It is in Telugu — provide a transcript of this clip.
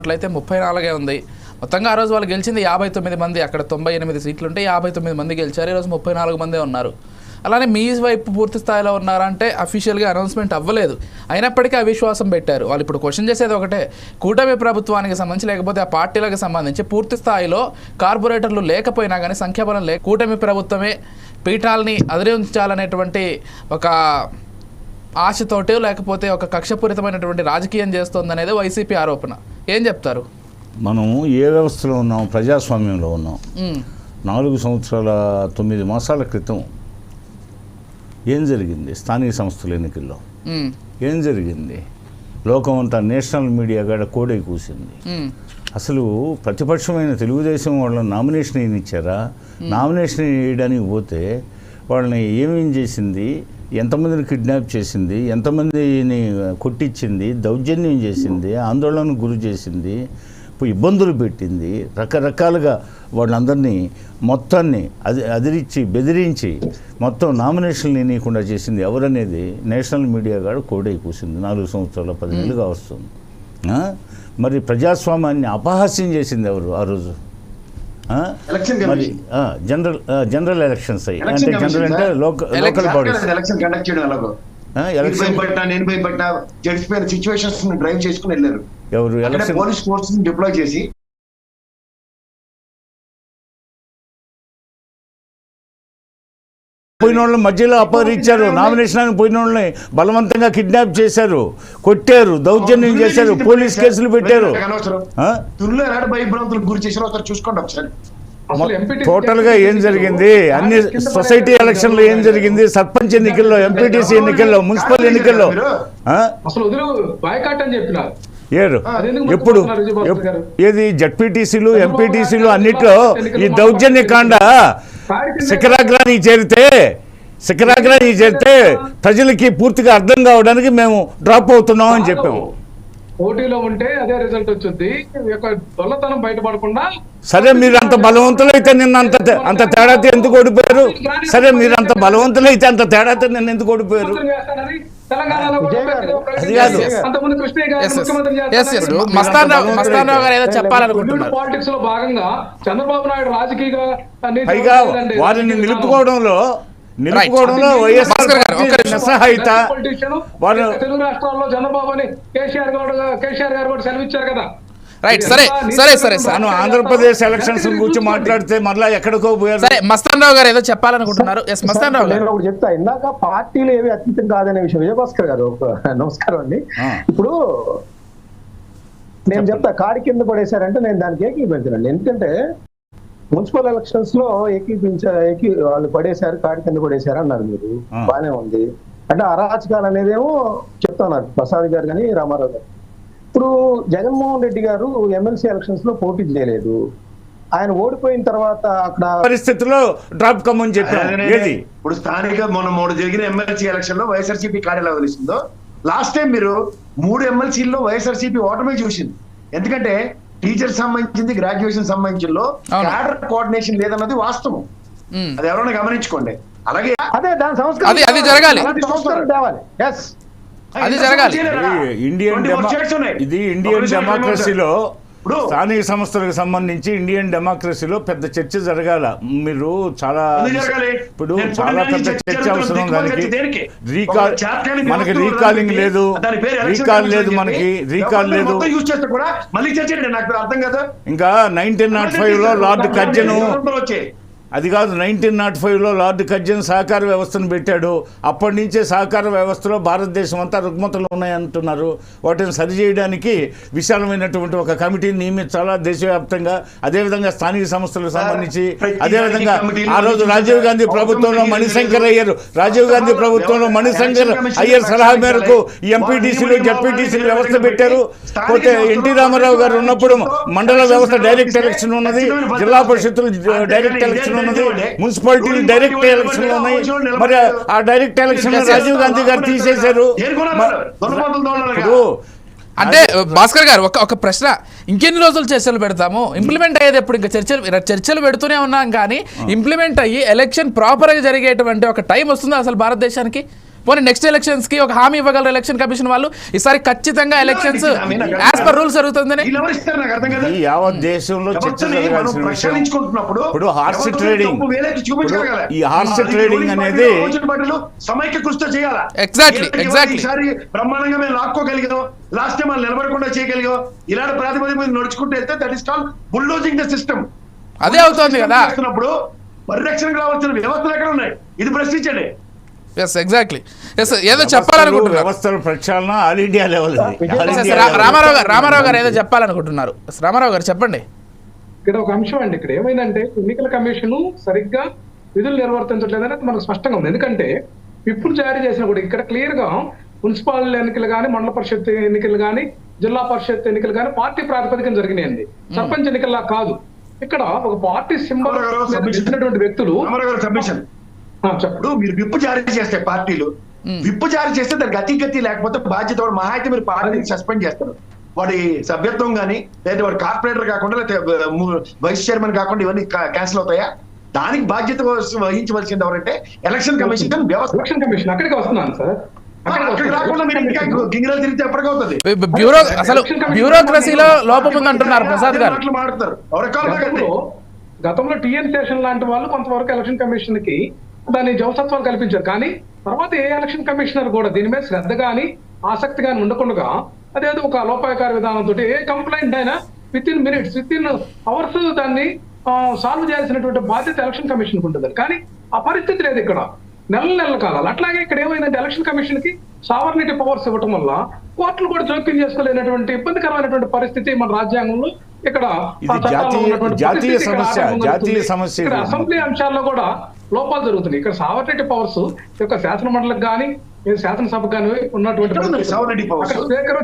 అట్లయితే 34 ఉంది. మొత్తంగా ఆ రోజు వాళ్ళు గెలిచింది 59 మంది. అక్కడ 98 సీట్లు ఉంటే 59 మంది గెలిచారు. ఈరోజు 34 మందే ఉన్నారు. అలానే మీ వైపు పూర్తి స్థాయిలో ఉన్నారంటే అఫీషియల్గా అనౌన్స్మెంట్ అవ్వలేదు. అయినప్పటికీ అవిశ్వాసం పెట్టారు. వాళ్ళు ఇప్పుడు క్వశ్చన్ చేసేది ఒకటే, కూటమి ప్రభుత్వానికి సంబంధించి లేకపోతే ఆ పార్టీలకు సంబంధించి పూర్తి స్థాయిలో కార్పొరేటర్లు లేకపోయినా కానీ సంఖ్యాబలం కూటమి ప్రభుత్వమే పీఠాలని అధిరోహించాలనేటువంటి ఒక ఆశతోటి లేకపోతే ఒక కక్షపూరితమైనటువంటి రాజకీయం చేస్తోందనేది వైసీపీ ఆరోపణ. ఏం చెప్తారు? మనము ఏ వ్యవస్థలో ఉన్నాం? ప్రజాస్వామ్యంలో ఉన్నాం. 4 సంవత్సరాల 9 మాసాల క్రితం ఏం జరిగింది? స్థానిక సంస్థల ఎన్నికల్లో ఏం జరిగింది? లోకం అంతా నేషనల్ మీడియా గడ కోడై కూసింది. అసలు ప్రతిపక్షమైన తెలుగుదేశం వాళ్ళని నామినేషన్ ఇచ్చారా? నామినేషన్ వేయడానికి పోతే వాళ్ళని ఏమేం చేసింది? ఎంతమందిని కిడ్నాప్ చేసింది? ఎంతమందిని కొట్టించింది? దౌర్జన్యం చేసింది? ఆందోళనకు గురి చేసింది? ఇబ్బందులు పెట్టింది? రకరకాలుగా వాళ్ళందరినీ మొత్తాన్ని అదిరించి బెదిరించి మొత్తం నామినేషన్లు ఎన్నియకుండా చేసింది ఎవరనేది నేషనల్ మీడియా గారు కోడై కూసింది. 4 సంవత్సరాల 10 నెలలుగా వస్తుంది. మరి ప్రజాస్వామ్యాన్ని అపహాస్యం చేసింది ఎవరు ఆ రోజు? మరి జనరల్ ఎలక్షన్స్ అయ్యి అంటే జనరల్ అంటే local bodies election situations drive చేసుకుని వెళ్ళారు. ఎవరు? ఎలక్షన్ పోలీస్ ఫోర్స్ డిప్లాయ్ చేసి పోయిన వాళ్ళని మధ్యలో అపహరించారు. నామినేషన్ పోయిన వాళ్ళని బలవంతంగా కిడ్నాప్ చేశారు, కొట్టారు, దౌర్జన్యం చేశారు, పోలీస్ కేసులు పెట్టారు. టోటల్ గా ఏం జరిగింది? అన్ని సొసైటీ ఎలక్షన్లో ఏం జరిగింది? సర్పంచ్ ఎన్నికల్లో, ఎంపీటీసీ ఎన్నికల్లో, మున్సిపల్ ఎన్నికల్లో ఏరు ఎప్పుడు ఏది జడ్పీటీసీలు, ఎంపీటీసీలు అన్నిట్లో ఈ దౌర్జన్య కాండ శిఖరాగ్రానికి చేరితే ప్రజలకి పూర్తిగా అర్థం కావడానికి మేము డ్రాప్ అవుతున్నాం అని చెప్పాము. పోటీలో ఉంటే అదే రిజల్ట్ వచ్చింది. దొల్లతనం బయటపడకుండా సరే మీరు అంత బలవంతులైతే నిన్న అంత తేడాతో ఎందుకు ఓడిపోయారు? సరే మీరు అంత బలవంతులైతే అంత తేడాతో నిన్న ఎందుకు ఓడిపోయారు? పాలిటిక్స్ లో భాగంగా చంద్రబాబు నాయుడు రాజకీయ పైగా వారిని నిలుపుకోవడంలో నిస్సహాయిత. తెలుగు రాష్ట్రాల్లో చంద్రబాబు కేసీఆర్ గారు కూడా సెలవిచ్చారు కదా. రైట్, సరే సరే సరే సార్, ఆంధ్రప్రదేశ్ ఎలక్షన్స్ గురించి మాట్లాడితే మరలా ఎక్కడికో పోయారు. సరే, మస్తాన్ రావు గారు ఏదో చెప్పాలనుకుంటున్నారు. మస్తాన్ రావు నేను ఒకటి చెప్తా. ఇందాక పార్టీలు ఏవి అతీతం కాదనే విషయం విజయభాస్కర్ గారు నమస్కారం అండి. ఇప్పుడు నేను చెప్తా, కాడి కింద పడేశారంటే నేను దానికి ఏకీభవించనండి. ఎందుకంటే మున్సిపల్ ఎలక్షన్స్ లో వాళ్ళు పడేశారు, కాడి కింద పడేశారు అన్నారు. మీరు బానే ఉంది అంటే అరాచకాలు అనేదేమో చెప్తున్నారు ప్రసాద్ గారు కానీ రామారావు గారు. ఇప్పుడు జగన్మోహన్ రెడ్డి గారు ఎమ్మెల్సీ ఎలక్షన్స్ లో పోటీ చేయలేదు. ఆయన ఓడిపోయిన తర్వాత అక్కడ పరిస్థితుల్లో డ్రాప్ కమ్మని చెప్పారు. ఇప్పుడు స్థానిక మొన్న జరిగిన ఎమ్మెల్సీ ఎలక్షన్ లో వైఎస్ఆర్సీపీ కార్యాలయం వదిలిస్తుందో లాస్ట్ టైం మీరు 3 ఎమ్మెల్సీల్లో వైఎస్ఆర్సీపీ ఓటమే చూసింది. ఎందుకంటే టీచర్ సంబంధించింది, గ్రాడ్యుయేషన్ సంబంధించిందో క్యాడర్ కోఆర్డినేషన్ లేదన్నది వాస్తవం. అది ఎవరైనా గమనించుకోండి. అలాగే అదే దాని సంస్కరణ అది జరగాలి. ఇండియన్ డెమోక్రసీలో స్థానిక సంస్థలకు సంబంధించి ఇండియన్ డెమోక్రసీలో పెద్ద చర్చ జరగాల. మీరు ఇప్పుడు చాలా పెద్ద చర్చ అవసరం. దానికి మనకి రీకాలింగ్ లేదు, రీకాల్ లేదు. ఇంకా 1905లో లార్డ్ కర్జన్, అది కాదు 1905లో లార్డ్ కర్జన్ సహకార వ్యవస్థను పెట్టాడు. అప్పటి నుంచే సహకార వ్యవస్థలో భారతదేశం అంతా రుగ్మతలు ఉన్నాయంటున్నారు. వాటిని సరిచేయడానికి విశాలమైనటువంటి ఒక కమిటీని నియమించాలా దేశవ్యాప్తంగా. అదేవిధంగా స్థానిక సంస్థలకు సంబంధించి అదేవిధంగా ఆ రోజు రాజీవ్ గాంధీ ప్రభుత్వంలో మణిశంకర్ అయ్యర్ సలహా మేరకు ఎంపీటీసీలు, జడ్పీటీసీలు వ్యవస్థ పెట్టారు. పోతే ఎన్టీ రామారావు గారు ఉన్నప్పుడు మండల వ్యవస్థ డైరెక్ట్ ఎలక్షన్ ఉన్నది, జిల్లా పరిషత్తులు డైరెక్ట్ ఎలక్షన్ ఉన్నది, మున్సిపాలిటీలు డైరెక్ట్ ఎలక్షన్లు ఉన్నాయి. మరి ఆ డైరెక్ట్ ఎలక్షన్ రాజీవ్ గాంధీ గారు తీసేశారు. అంటే భాస్కర్ గారు ఒక ప్రశ్న, ఇంకెన్ని రోజులు చర్చలు పెడతాము? ఇంప్లిమెంట్ అయ్యేది ఎప్పుడు? ఇంకా చర్చలు పెడుతూనే ఉన్నాం కానీ ఇంప్లిమెంట్ అయ్యి ఎలక్షన్ ప్రాపర్గా జరిగేటువంటి ఒక టైం వస్తుందా అసలు భారతదేశానికి? పోనీ నెక్స్ట్ ఎలక్షన్స్ కి ఒక హామీ ఇవ్వగలరు ఎలక్షన్ కమిషన్ వాళ్ళు, ఈసారి ఖచ్చితంగా ఎలక్షన్స్ యాజ్ పర్ రూల్స్ జరుగుతుందని? వీళ్ళు ఎవరు ఇస్తారు నాకు అర్థం కదా. ఈ యావత్ దేశంలో చర్చ వ్యవస్థని మనం జరగాల్సిన విషయం. ప్రశ్నించుకుంటున్నప్పుడు ఇప్పుడు హార్స్ ఎవరితో ట్రేడింగ్, తప్పు వేలెత్తి చూపించగలగాలి. ఈ హార్స్ అది ట్రేడింగ్ రూలింగ్ అనేది పార్టీలు, అపోజిషన్ పార్టీలు సమైక్య కృషితో చేయాలా? Exactly, ఏళ్ళకి exactly. ఈసారి బ్రహ్మాండంగా మేము లాక్కోగలిగాం, లాస్ట్ టైం వాళ్ళు నిలబడకుండా చేయగలిగాం. ఇలాంటి ప్రాతిపదిక మీద నడుచుకుంటూ వెళ్తే that is called bulldozing the system. అదే అవుతోంది కదా. చేస్తున్నప్పుడు పరిరక్షణకు రావాల్సిన వ్యవస్థలు ఎక్కడ ఉన్నాయి? ఇది ప్రశ్నించండి. Yes exactly. ఎస్ ఏదో చెప్పాలనుకుంటున్నారు వ్యవస్థల ప్రక్షాళన ఆల్ ఇండియా లెవెల్. రామారావు గారు ఏదో చెప్పాలనుకుంటున్నారు. రామారావు గారు చెప్పండి. ఇక్కడ ఒక అంశం అండి, ఇక్కడ ఏమైందంటే ఎన్నికల కమిషన్ సరిగ్గా విధులు నిర్వర్తించట్లేదని మనకు స్పష్టంగా ఉంది. ఎందుకంటే విప్పులు జారీ చేసినా కూడా ఇక్కడ క్లియర్ గా మున్సిపల్ ఎన్నికలు కానీ, మండల పరిషత్ ఎన్నికలు కానీ, జిల్లా పరిషత్ ఎన్నికలు కానీ పార్టీ ప్రాతిపదికన జరిగినాయండి. సర్పంచ్ ఎన్నికల్లా కాదు. ఇక్కడ ఒక పార్టీ సింబల్ ఇచ్చినటువంటి వ్యక్తులు సబ్మిషన్ చెప్పండి. ఇప్పుడు మీరు విప్పు జారీ చేస్తే పార్టీలు విప్పు జారీ చేస్తే దానికి గతి లేకపోతే బాధ్యత వాడు మహా అయితే మీరు పార్టీని సస్పెండ్ చేస్తారు. వాడి సభ్యత్వం కానీ లేదా వాడు కార్పొరేటర్ కాకుండా లేకపోతే వైస్ చైర్మన్ కాకుండా ఇవన్నీ క్యాన్సిల్ అవుతాయా? దానికి బాధ్యత వహించవలసింది ఎవరంటే ఎలక్షన్ కమిషన్ వ్యవస్థ. ఎలక్షన్ కమిషన్ అక్కడికి వస్తున్నాను సార్. అక్కడికి రాకుండా మీరు ఇంకా గింగిరాలు తిరిగితే ఎప్పటికవుతుంది. అసలు బ్యూరోక్రసీలో లోపం ఉంది అంటున్నారు ప్రసాద్ గారు. మాట్లాడతారు. గతంలో టిఎన్ స్టేషన్ లాంటి వాళ్ళు కొంతవరకు ఎలక్షన్ కమిషన్ కి దాని జవసత్వాలు కల్పించారు. కానీ తర్వాత ఏ ఎలక్షన్ కమిషనర్ కూడా దీని మీద శ్రద్ధ గాని ఆసక్తి గాని ఉండకుండా అదేదో ఒక లోపాయకార విధానంతో ఏ కంప్లైంట్ అయినా with in minutes, with in hours దాన్ని సాల్వ్ చేయాల్సినటువంటి బాధ్యత ఎలక్షన్ కమిషన్ ఉంటుంది. కానీ ఆ పరిస్థితి లేదు ఇక్కడ. నెలల కాలాలు. అట్లాగే ఇక్కడ ఏమైందంటే ఎలక్షన్ కమిషన్ కి సావర్నిటీ పవర్స్ ఇవ్వటం వల్ల కోర్టులు కూడా జోక్యం చేసుకోలేనటువంటి ఇబ్బందికరమైనటువంటి పరిస్థితి మన రాజ్యాంగంలో ఇక్కడ జాతీయ సమస్య. ఇక్కడ అసెంబ్లీ అంశాల్లో కూడా లోపాలు జరుగుతున్నాయి. ఇక్కడ సావర్నిటీ పవర్స్ యొక్క శాసన మండలికి కానీ శాసనసభకు కానీ ఉన్నటువంటి సావర్నిటీ పవర్స్ స్పీకర్